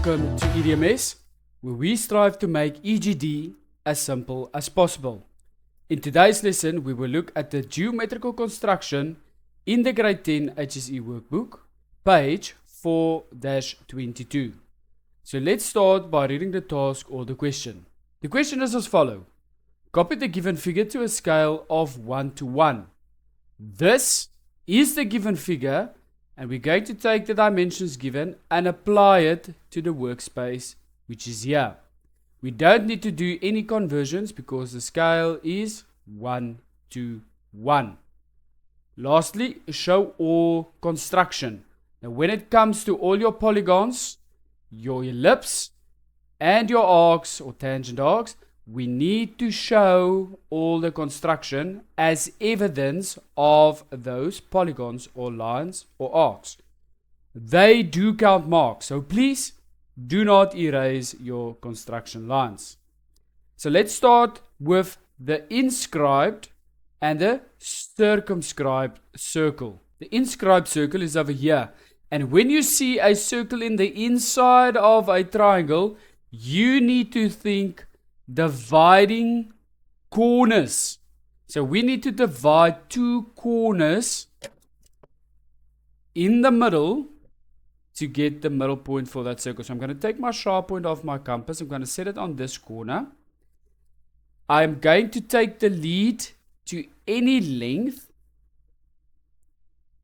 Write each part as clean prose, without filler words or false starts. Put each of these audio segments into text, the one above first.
Welcome to EDMS, where we strive to make EGD as simple as possible. In today's lesson, we will look at the geometrical construction in the Grade 10 HSE Workbook, page 4-22. So let's start by reading the task or the question. The question is as follows. Copy the given figure to a scale of 1 to 1. This is the given figure, and we're going to take the dimensions given and apply it to the workspace, which is here. We don't need to do any conversions because the scale is 1 to 1. Lastly, show all construction. Now when it comes to all your polygons, your ellipse and your arcs or tangent arcs, we need to show all the construction as evidence of those polygons or lines or arcs. They do count marks, so please do not erase your construction lines. So let's start with the inscribed and the circumscribed circle. The inscribed circle is over here, and when you see a circle in the inside of a triangle, you need to think dividing corners. So we need to divide two corners in the middle to get the middle point for that circle. So I'm going to take my sharp point off my compass. I'm going to set it on this corner. I'm going to take the lead to any length,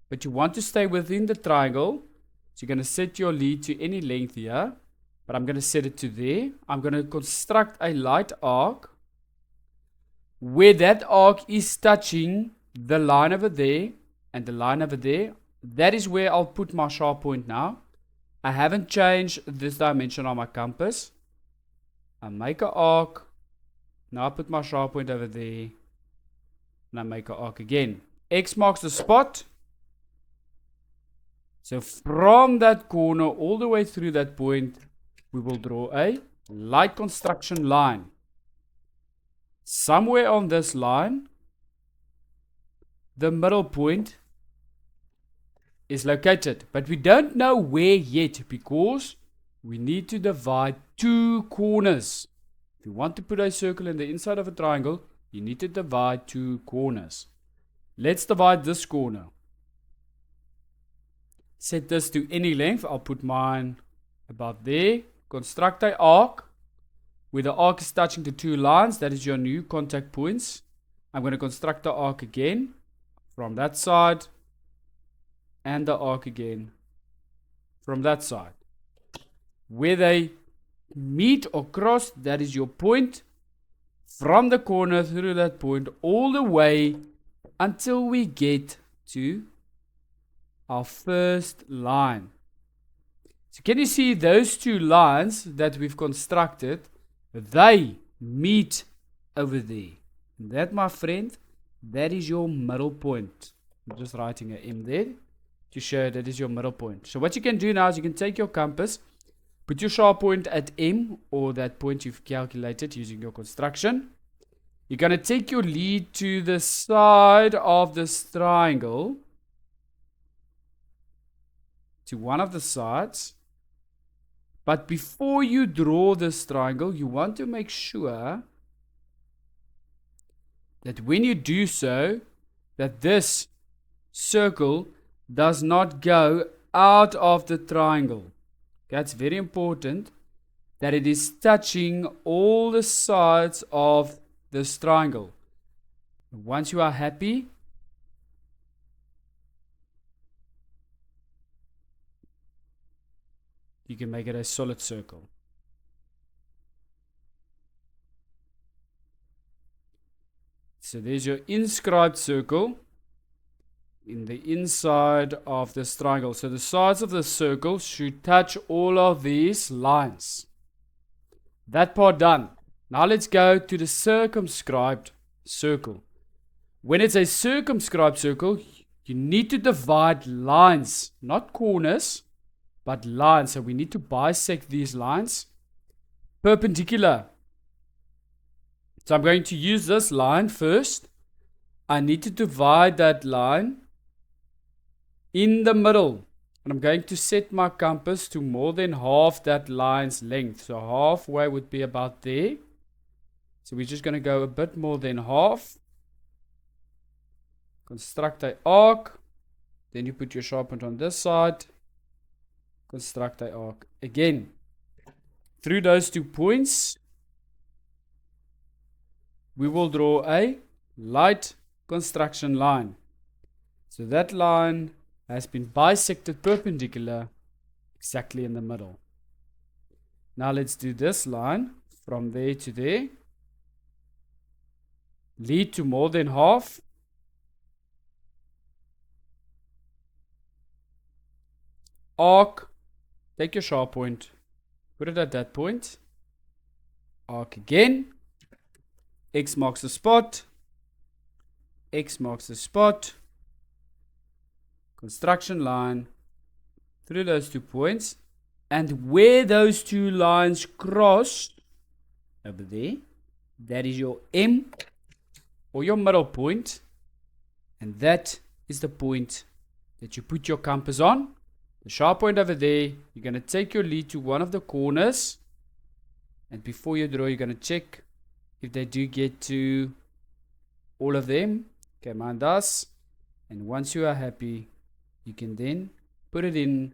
but you want to stay within the triangle. So you're going to set your lead to any length here. But I'm going to set it to there. I'm going to construct a light arc where that arc is touching the line over there and the line over there. That is where I'll put my sharp point now. I haven't changed this dimension on my compass. I make an arc. Now I put my sharp point over there. And I make an arc again. X marks the spot. So from that corner all the way through that point, we will draw a light construction line. Somewhere on this line, the middle point is located. But we don't know where yet because we need to divide two corners. If you want to put a circle in the inside of a triangle, you need to divide two corners. Let's divide this corner. Set this to any length. I'll put mine about there. Construct an arc where the arc is touching the two lines. That is your new contact points. I'm going to construct the arc again from that side and the arc again from that side. Where they meet or cross, that is your point. From the corner through that point all the way until we get to our first line. So can you see those two lines that we've constructed? They meet over there. That, my friend, that is your middle point. I'm just writing an M there to show that is your middle point. So what you can do now is you can take your compass, put your sharp point at M or that point you've calculated using your construction. You're going to take your lead to the side of this triangle, to one of the sides. But before you draw this triangle, you want to make sure that when you do so, that this circle does not go out of the triangle. That's very important, that it is touching all the sides of this triangle. Once you are happy, you can make it a solid circle. So there's your inscribed circle in the inside of this triangle. So the sides of the circle should touch all of these lines. That part done. Now let's go to the circumscribed circle. When it's a circumscribed circle, you need to divide lines, not corners, but lines. So we need to bisect these lines perpendicular. So I'm going to use this line first. I need to divide that line in the middle. And I'm going to set my compass to more than half that line's length. So halfway would be about there. So we're just going to go a bit more than half. Construct an arc. Then you put your sharp point on this side. Construct an arc again. Through those 2 points, we will draw a light construction line. So that line has been bisected perpendicular exactly in the middle. Now let's do this line from there to there. Lead to more than half. Arc. Take your sharp point. Put it at that point. Arc again. X marks the spot. X marks the spot. Construction line through those 2 points. And where those 2 lines cross, over there, that is your M or your middle point. And that is the point that you put your compass on. The sharp point over there, you're going to take your lead to one of the corners. And before you draw, you're going to check if they do get to all of them. Okay, mine does. And once you are happy, you can then put it in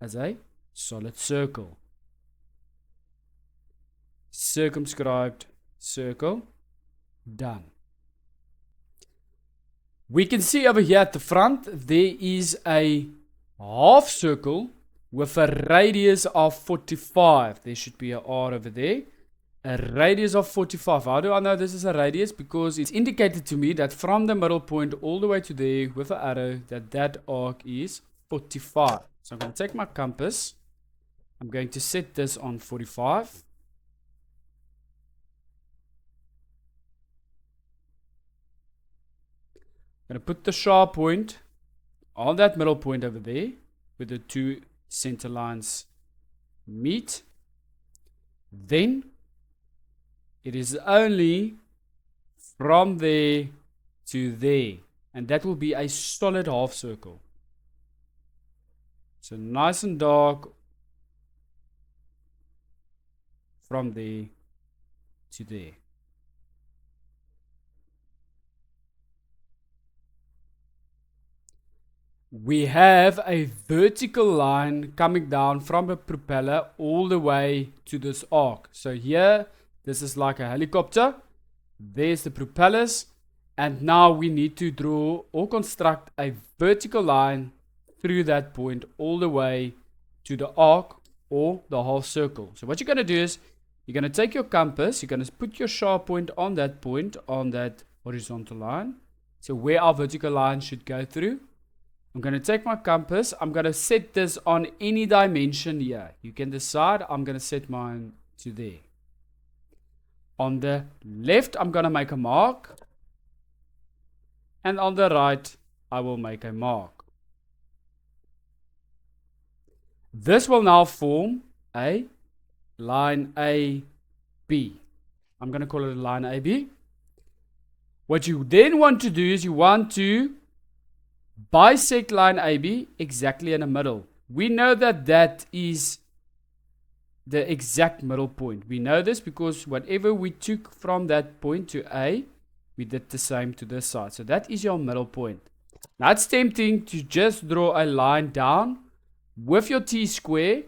as a solid circle. Circumscribed circle. Done. We can see over here at the front, there is a half circle with a radius of 45. There should be a R over there. A radius of 45. How do I know this is a radius? Because it's indicated to me that from the middle point all the way to there with an arrow that arc is 45. So I'm going to take my compass. I'm going to set this on 45. I'm going to put the sharp point on that middle point over there where the 2 center lines meet. Then it is only from there to there, and that will be a solid half circle. So nice and dark from there to there. We have a vertical line coming down from a propeller all the way to this arc. So here, this is like a helicopter. There's the propellers. And now we need to draw or construct a vertical line through that point all the way to the arc or the half circle. So what you're going to do is, you're going to take your compass, you're going to put your sharp point on that horizontal line. So where our vertical line should go through. I'm going to take my compass. I'm going to set this on any dimension here. You can decide. I'm going to set mine to there. On the left, I'm going to make a mark. And on the right, I will make a mark. This will now form a line AB. I'm going to call it a line AB. What you then want to do is you want to bisect line AB exactly in the middle. We know that that is the exact middle point. We know this because whatever we took from that point to A, we did the same to this side. So that is your middle point. Now it's tempting to just draw a line down with your T-square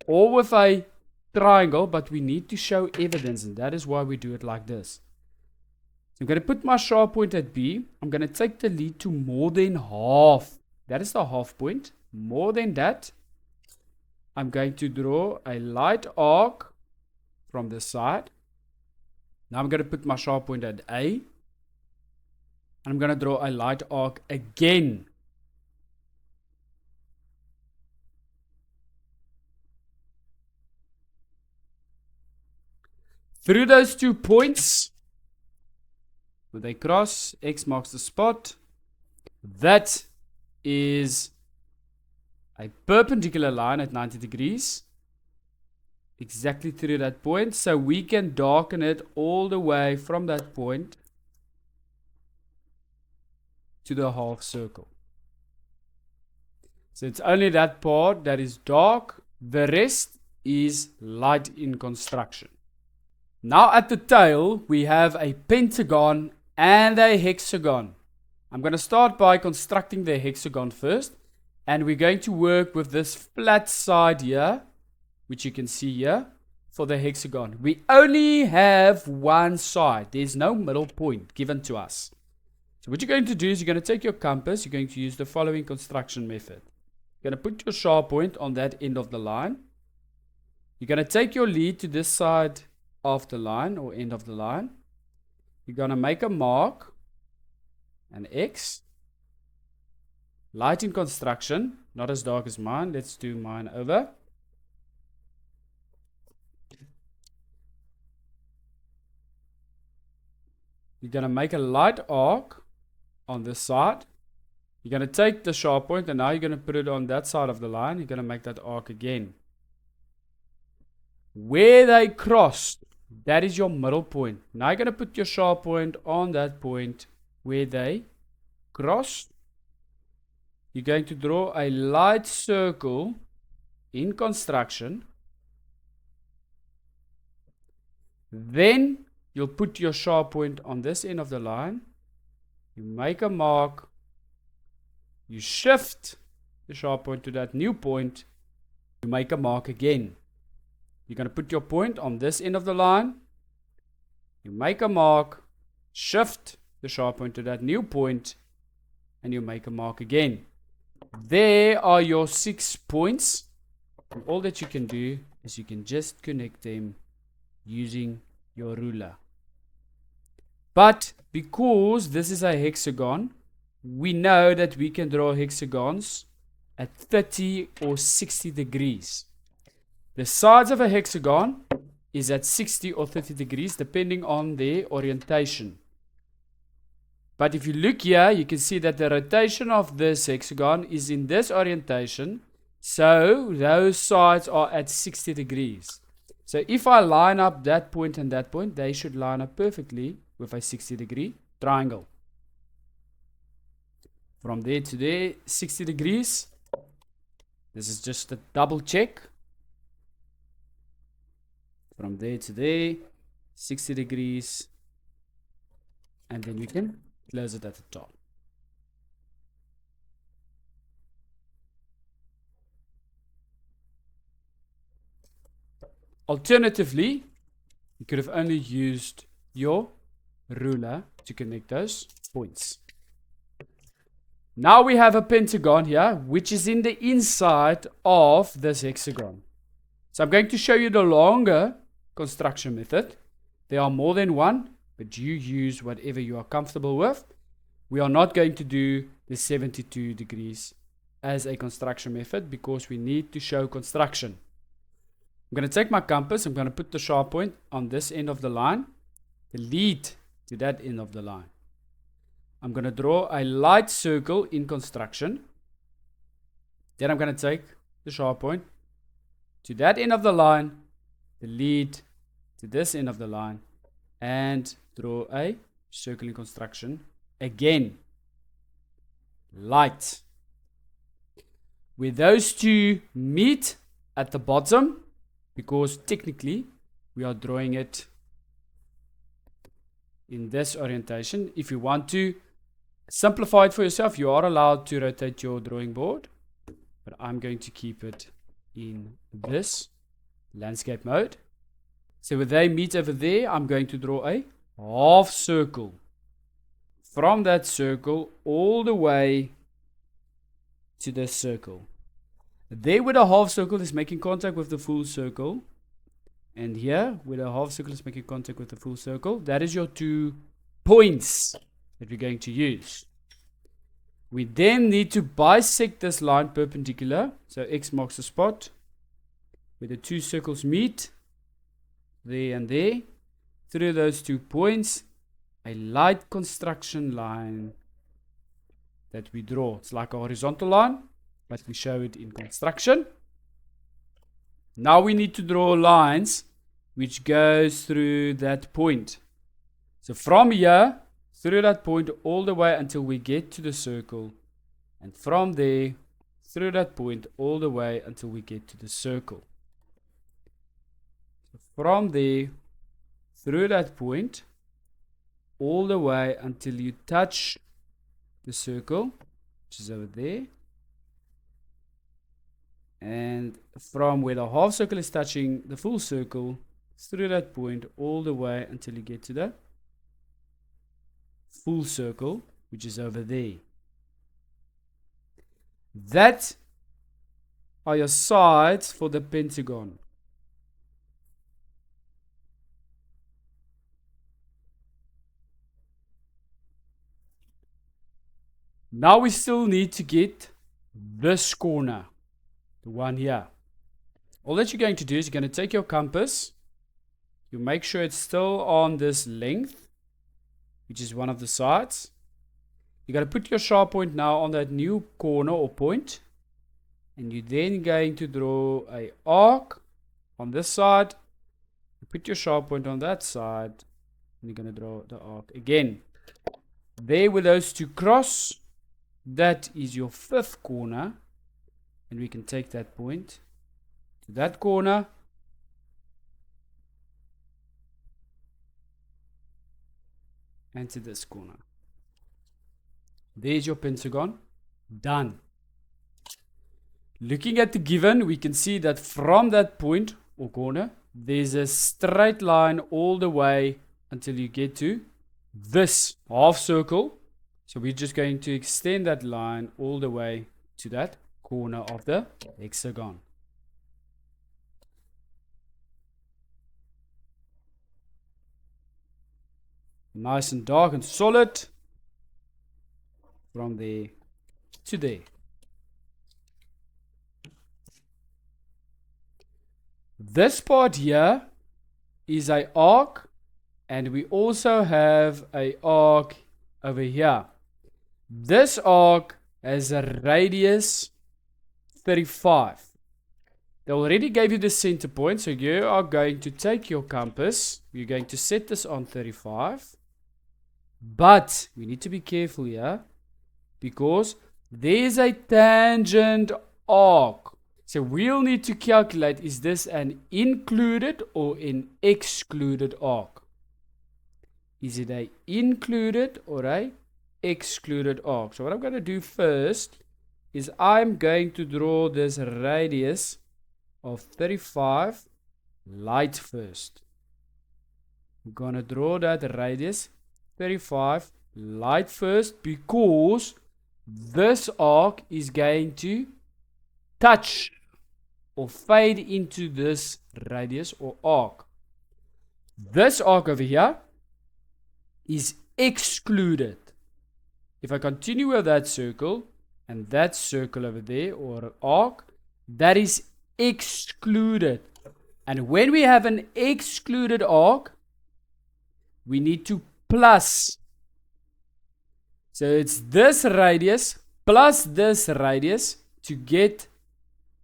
or with a triangle, but we need to show evidence, and that is why we do it like this. I'm going to put my sharp point at B. I'm going to take the lead to more than half. That is the half point. More than that. I'm going to draw a light arc from the side. Now I'm going to put my sharp point at A. And I'm going to draw a light arc again. Through those 2 points, where they cross, X marks the spot. That is a perpendicular line at 90 degrees. Exactly through that point. So we can darken it all the way from that point to the half circle. So it's only that part that is dark. The rest is light in construction. Now at the tail, we have a pentagon and a hexagon. I'm going to start by constructing the hexagon first. And we're going to work with this flat side here, which you can see here, for the hexagon. We only have one side. There's no middle point given to us. So what you're going to do is you're going to take your compass. You're going to use the following construction method. You're going to put your sharp point on that end of the line. You're going to take your lead to this side of the line or end of the line. You're going to make a mark, an X. Light in construction, not as dark as mine. Let's do mine over. You're going to make a light arc on this side. You're going to take the sharp point and now you're going to put it on that side of the line. You're going to make that arc again. Where they crossed, that is your middle point. Now you're going to put your sharp point on that point where they crossed. You're going to draw a light circle in construction. Then you'll put your sharp point on this end of the line. You make a mark. You shift the sharp point to that new point. You make a mark again. You're going to put your point on this end of the line. You make a mark. Shift the sharp point to that new point. And you make a mark again. There are your 6 points. And all that you can do is you can just connect them using your ruler. But because this is a hexagon, we know that we can draw hexagons at 30 or 60 degrees. The sides of a hexagon is at 60 or 30 degrees depending on their orientation. But if you look here, you can see that the rotation of this hexagon is in this orientation. So those sides are at 60 degrees. So if I line up that point and that point, they should line up perfectly with a 60-degree triangle. From there to there, 60 degrees. This is just a double check. From there to there, 60 degrees. And then we can close it at the top. Alternatively, you could have only used your ruler to connect those points. Now we have a pentagon here, which is in the inside of this hexagon. So I'm going to show you the longer construction method. There are more than one, but you use whatever you are comfortable with. We are not going to do the 72 degrees as a construction method because we need to show construction. I'm going to take my compass. I'm going to put the sharp point on this end of the line, the lead to that end of the line. I'm going to draw a light circle in construction. Then I'm going to take the sharp point to that end of the line, the lead to this end of the line, and draw a circle in construction again. Light. Where those two meet at the bottom, because technically we are drawing it in this orientation. If you want to simplify it for yourself, you are allowed to rotate your drawing board, but I'm going to keep it in this landscape mode. So where they meet over there, I'm going to draw a half circle. From that circle all the way to this circle. There where the half circle is making contact with the full circle, and here where the half circle is making contact with the full circle, that is your 2 points that we're going to use. We then need to bisect this line perpendicular. So X marks the spot where the 2 circles meet, there and there. Through those 2 points, a light construction line that we draw. It's like a horizontal line, but we show it in construction. Now we need to draw lines which goes through that point. So from here, through that point all the way until we get to the circle. And from there, through that point all the way until we get to the circle. So from there, through that point, all the way until you touch the circle, which is over there. And from where the half circle is touching the full circle, through that point all the way until you get to the full circle, which is over there. That are your sides for the pentagon. Now we still need to get this corner, the one here. All that you're going to do is you're going to take your compass, you make sure it's still on this length, which is one of the sides. You're going to put your sharp point now on that new corner or point, and you're then going to draw an arc on this side. You put your sharp point on that side, and you're going to draw the arc again. There where those two cross, that is your fifth corner, and we can take that point to that corner, and to this corner. There's your pentagon, done. Looking at the given, we can see that from that point or corner, there's a straight line all the way until you get to this half circle. So we're just going to extend that line all the way to that corner of the hexagon. Nice and dark and solid. From there to there. This part here is an arc, and we also have an arc over here. This arc has a radius 35. They already gave you the center point, so you are going to take your compass. You're going to set this on 35. But we need to be careful here, because there's a tangent arc. So we'll need to calculate, is this an included or an excluded arc? Is it a included or a excluded arc? So what I'm going to do first is I'm going to draw this radius of 35 light first. I'm going to draw that radius 35 light first, because this arc is going to touch or fade into this radius or arc. This arc over here is excluded. If I continue with that circle and that circle over there, or arc, that is excluded. And when we have an excluded arc, we need to plus. So it's this radius plus this radius to get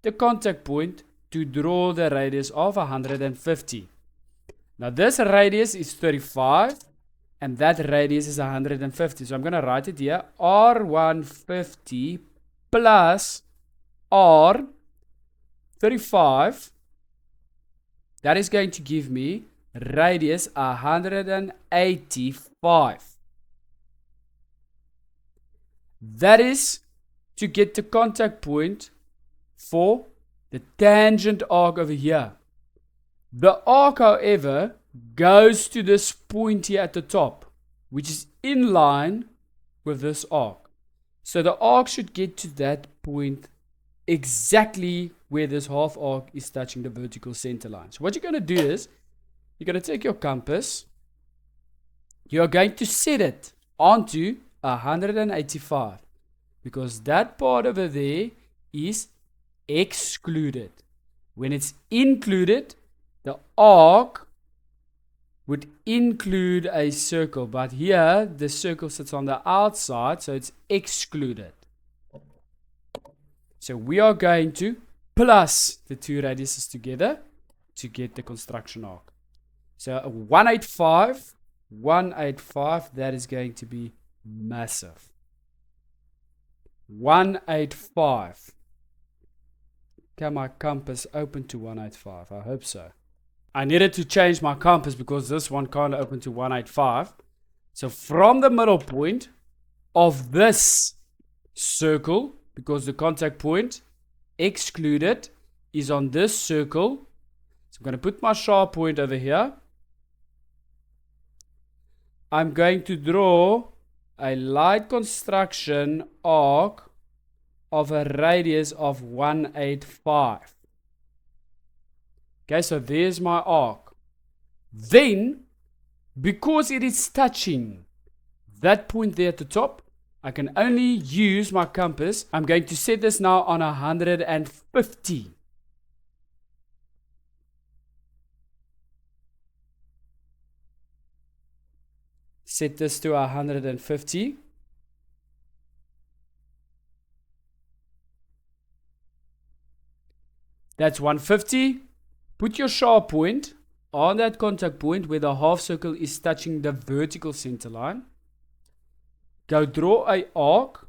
the contact point to draw the radius of 150. Now this radius is 35 and that radius is 150. So I'm going to write it here. R150 plus R35. That is going to give me radius 185. That is to get the contact point for the tangent arc over here. The arc, however, goes to this point here at the top, which is in line with this arc. So the arc should get to that point exactly where this half arc is touching the vertical center line. So what you're going to do is, you're going to take your compass, you're going to set it onto 185, because that part over there is excluded. When it's included, the arc would include a circle, but here the circle sits on the outside, so it's excluded. So we are going to plus the two radiuses together to get the construction arc. So 185, that is going to be massive. 185. Can my compass open to 185? I hope so. I needed to change my compass because this one can't open to 185. So from the middle point of this circle, because the contact point excluded is on this circle, so I'm going to put my sharp point over here. I'm going to draw a light construction arc of a radius of 185. Okay, so there's my arc. Then, because it is touching that point there at the top, I can only use my compass. I'm going to set this now on 150. Set this to 150. That's 150. Put your sharp point on that contact point where the half circle is touching the vertical center line. Go draw an arc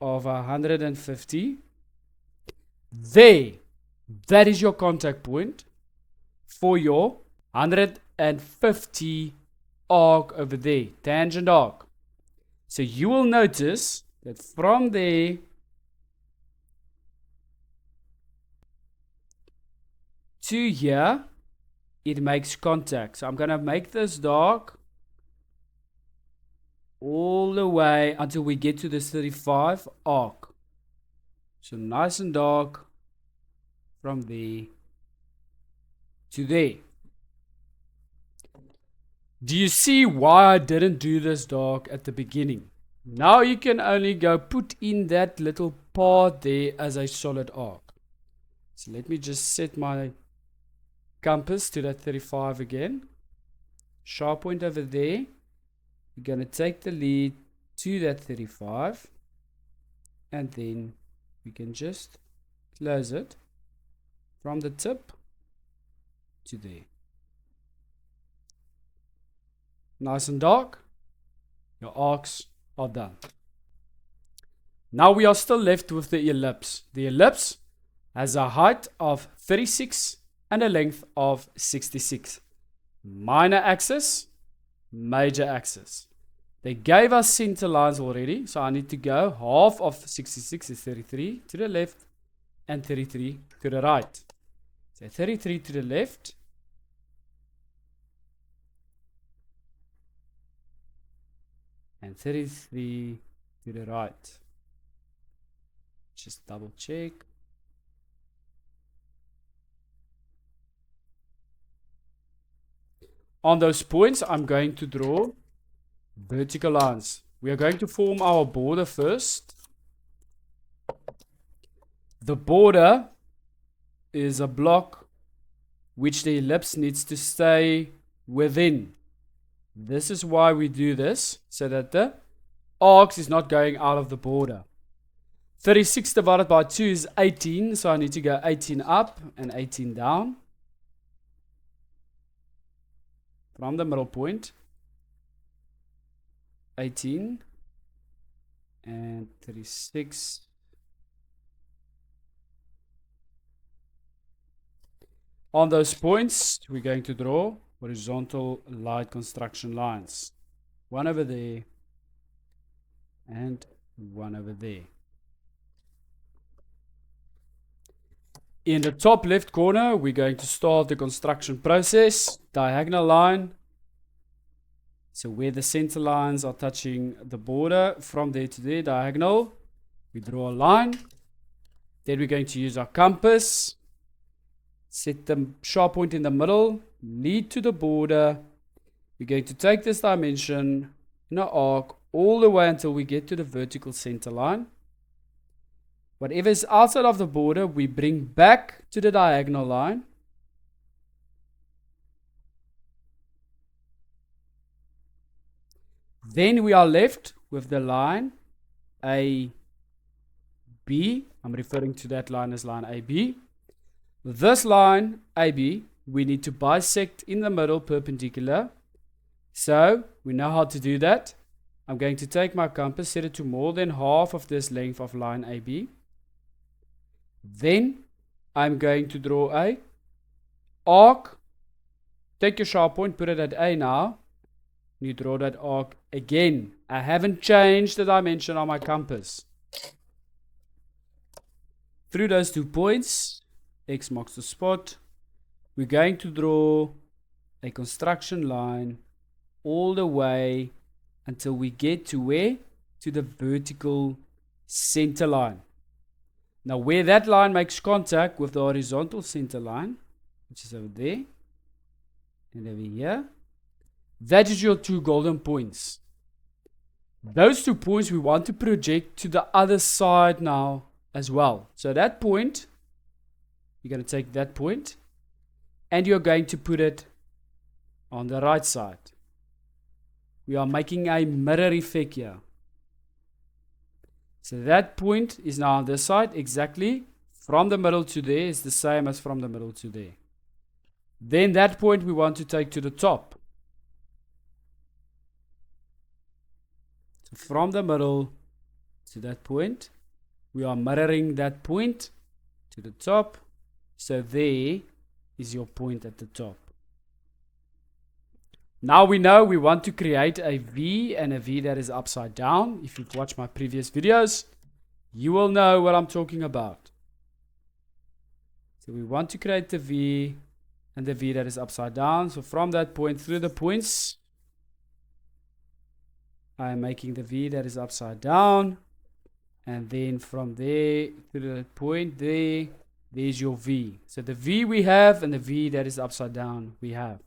of 150. There, that is your contact point for your 150 arc over there, tangent arc. So you will notice that from there to here, it makes contact. So I'm going to make this dark all the way until we get to this 35 arc. So nice and dark from there to there. Do you see why I didn't do this dark at the beginning? Now you can only go put in that little part there as a solid arc. So let me just set my compass to that 35 again. Sharp point over there. We're going to take the lead to that 35. And then we can just close it from the tip to there. Nice and dark. Your arcs are done. Now we are still left with the ellipse. The ellipse has a height of 36 and a length of 66. Minor axis, major axis. They gave us center lines already, so I need to go half of 66 is 33 to the left and 33 to the right. So 33 to the left and 33 to the right. Just double check. On those points, I'm going to draw vertical lines. We are going to form our border first. The border is a block which the ellipse needs to stay within. This is why we do this, so that the arcs is not going out of the border. 36 divided by 2 is 18, so I need to go 18 up and 18 down. From the middle point, 18 and 36. On those points, we're going to draw horizontal light construction lines. One over there and one over there. In the top left corner, we're going to start the construction process. Diagonal line. So where the center lines are touching the border, from there to there, diagonal. We draw a line. Then we're going to use our compass. Set the sharp point in the middle. Lead to the border. We're going to take this dimension in an arc all the way until we get to the vertical center line. Whatever is outside of the border, we bring back to the diagonal line. Then we are left with the line AB. I'm referring to that line as line AB. This line AB, we need to bisect in the middle perpendicular. So we know how to do that. I'm going to take my compass, set it to more than half of this length of line AB. Then I'm going to draw a arc. Take your sharp point, put it at A now. You draw that arc again. I haven't changed the dimension on my compass. Through those 2 points, X marks the spot. We're going to draw a construction line all the way until we get to where? To the vertical center line. Now where that line makes contact with the horizontal center line, which is over there and over here, that is your 2 golden points. Those 2 points we want to project to the other side now as well. So that point, you're going to take that point and you're going to put it on the right side. We are making a mirror effect here. So that point is now on this side, exactly from the middle to there is the same as from the middle to there. Then that point we want to take to the top. So from the middle to that point, we are mirroring that point to the top. So there is your point at the top. Now we know we want to create a V and a V that is upside down. If you've watched my previous videos, you will know what I'm talking about. So we want to create the V and the V that is upside down. So from that point through the points, I am making the V that is upside down. And then from there to the point there, there's your V. So the V we have and the V that is upside down we have.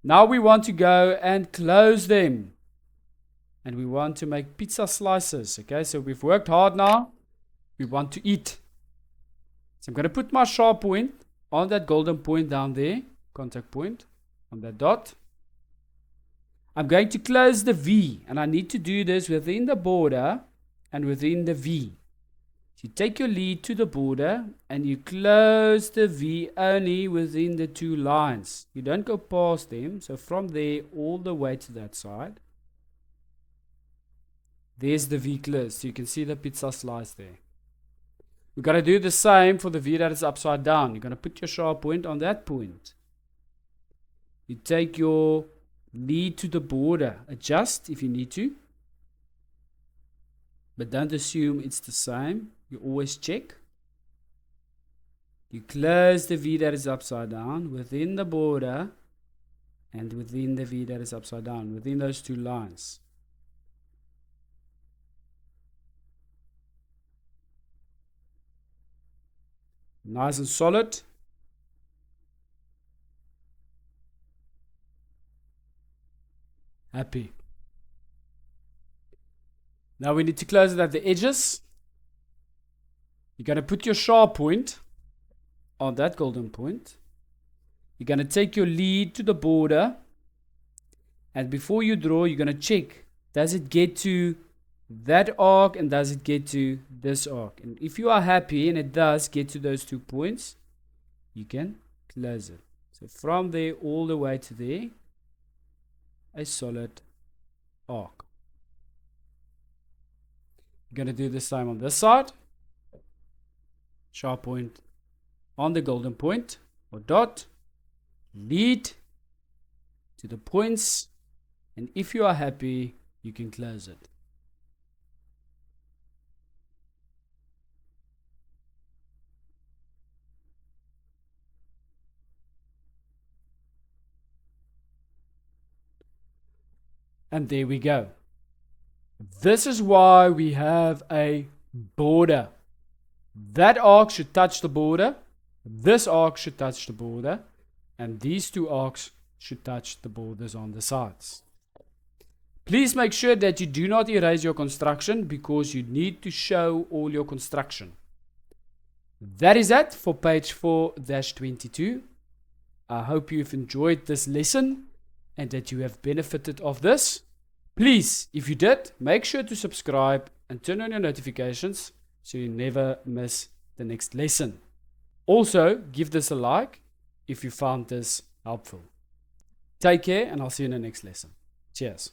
Now we want to go and close them. And we want to make pizza slices. Okay, so we've worked hard now. We want to eat. So I'm going to put my sharp point on that golden point down there. Contact point on that dot. I'm going to close the V. And I need to do this within the border and within the V. You take your lead to the border and you close the V only within the 2 lines. You don't go past them. So from there all the way to that side, there's the V closed. So you can see the pizza slice there. We're going to do the same for the V that is upside down. You're going to put your sharp point on that point. You take your lead to the border. Adjust if you need to. But don't assume it's the same. You always check. You close the V that is upside down within the border and within the V that is upside down, within those 2 lines. Nice and solid. Happy. Now we need to close it at the edges. You're going to put your sharp point on that golden point. You're going to take your lead to the border. And before you draw, you're going to check, does it get to that arc and does it get to this arc? And if you are happy and it does get to those 2 points, you can close it. So from there all the way to there, a solid arc. You're going to do the same on this side. Sharp point on the golden point or dot, lead to the points, and if you are happy, you can close it. And there we go. This is why we have a border. That arc should touch the border. This arc should touch the border. And these 2 arcs should touch the borders on the sides. Please make sure that you do not erase your construction because you need to show all your construction. That is it for page 4-22. I hope you've enjoyed this lesson and that you have benefited of this. Please, if you did, make sure to subscribe and turn on your notifications so you never miss the next lesson. Also, give this a like if you found this helpful. Take care and I'll see you in the next lesson. Cheers.